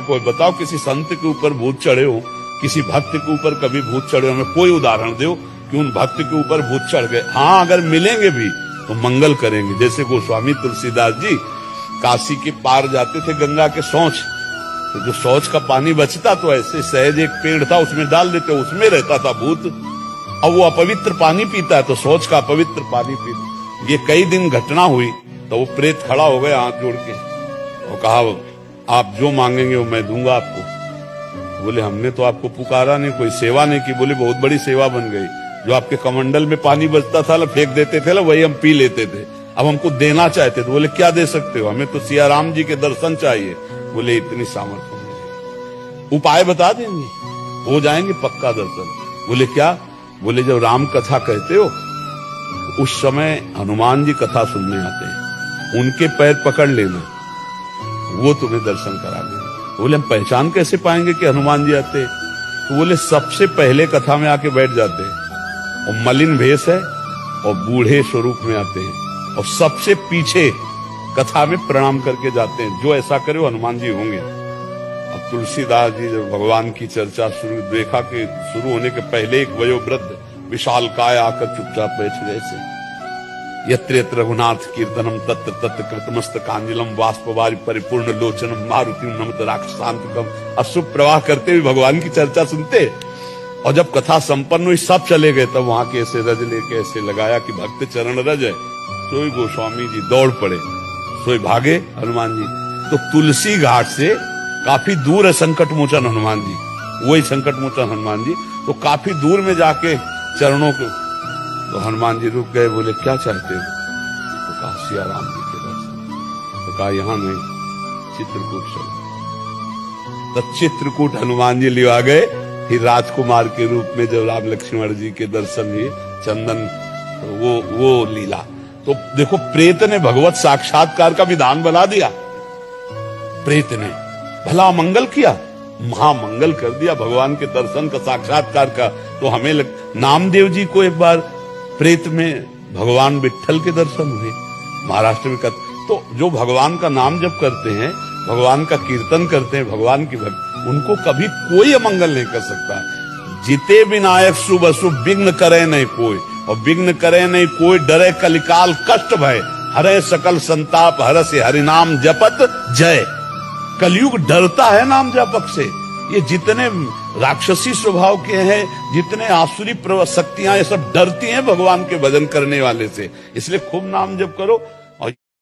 कोई बताओ किसी संत के ऊपर भूत चढ़े हो, किसी भक्त के ऊपर कभी भूत चढ़े हो, हमें कोई उदाहरण दो कि उन भक्त के ऊपर भूत चढ़ गए। हाँ, अगर मिलेंगे भी तो मंगल करेंगे। जैसे गोस्वामी तुलसीदास जी काशी के पार जाते थे गंगा के शौच, तो जो शौच का पानी बचता तो ऐसे सहज एक पेड़ था उसमें डाल देते, उसमें रहता था भूत। अब वो अपवित्र पानी पीता है तो शौच का अपवित्र पानी पीता। ये कई दिन घटना हुई तो वो प्रेत खड़ा हो गया हाथ जोड़ के और कहा आप जो मांगेंगे वो मैं दूंगा आपको। बोले हमने तो आपको पुकारा नहीं, कोई सेवा नहीं की। बोले बहुत बड़ी सेवा बन गई, जो आपके कमंडल में पानी बचता था फेंक देते थे वही हम पी लेते थे, अब हमको देना चाहते थे। बोले क्या दे सकते हो? हमें तो सिया राम जी के दर्शन चाहिए। बोले इतनी सामर्थ्य नहीं, उपाय बता देंगे, हो जाएंगे पक्का दर्शन। बोले क्या? बोले जब राम कथा कहते हो उस समय हनुमान जी कथा सुनने आते हैं, उनके पैर पकड़ लेना, वो तुम्हें दर्शन करा देंगे। बोले हम पहचान कैसे पाएंगे कि हनुमान जी आते? तो बोले सबसे पहले कथा में आके बैठ जाते हैं और मलिन भेष है और बूढ़े स्वरूप में आते हैं और सबसे पीछे कथा में प्रणाम करके जाते हैं। जो ऐसा करे वो हनुमान जी होंगे। अब तुलसीदास जी जब भगवान की चर्चा शुरू देखा कि शुरू होने के पहले एक वयोवृद्ध विशाल काय आकर चुपचाप बैठ गए थे। यत्र यत्र रघुनाथ कीर्तनम तत्र तत्र कृतमस्तकांजलम बाष्पवारि परिपूर्ण लोचनम मारुति नमत राक्षसांतकम। अशुभ प्रवाह करते हुए भगवान की चर्चा सुनते। और जब कथा संपन्न हुई सब चले गए तब वहां के ऐसे रज लेके ऐसे लगाया कि भक्त चरण रज है। सोई गोस्वामी जी दौड़ पड़े, सोई भागे हनुमान जी। तो तुलसी घाट से काफी दूर है संकट मोचन हनुमान जी, वही संकट मोचन हनुमान जी। तो काफी दूर में जाके चरणों को, तो हनुमान जी रुक गए। बोले क्या चाहते हो? तो कहा सिया राम जी के दर्शन। तो कहा यहाँ नहीं, चित्रकूट चलो। तो चित्रकूट हनुमान जी ले आ गए। फिर राजकुमार के रूप में जब राम लक्ष्मण जी के दर्शन हुए, चंदन, तो वो लीला। तो देखो प्रेत ने भगवत साक्षात्कार का विधान बना दिया। प्रेत ने भला मंगल किया, महामंगल कर दिया भगवान के दर्शन का, साक्षात्कार का। तो हमें नामदेव जी को एक बार प्रेत में भगवान विट्ठल के दर्शन हुए महाराष्ट्र में। तो जो भगवान का नाम जप करते हैं, भगवान का कीर्तन करते हैं, भगवान की भक्ति, उनको कभी कोई अमंगल नहीं कर सकता। जिते विनायक शुभ अशुभ विघ्न करे नहीं कोई, और विघ्न करे नहीं कोई, डरे कलिकाल कष्ट भय, हरे सकल संताप हर से हरिनाम जपत जय। कलयुग डरता है नाम जपक से। ये जितने राक्षसी स्वभाव के हैं, जितने आसुरी शक्तियां, ये सब डरती हैं भगवान के भजन करने वाले से। इसलिए खूब नाम जप करो।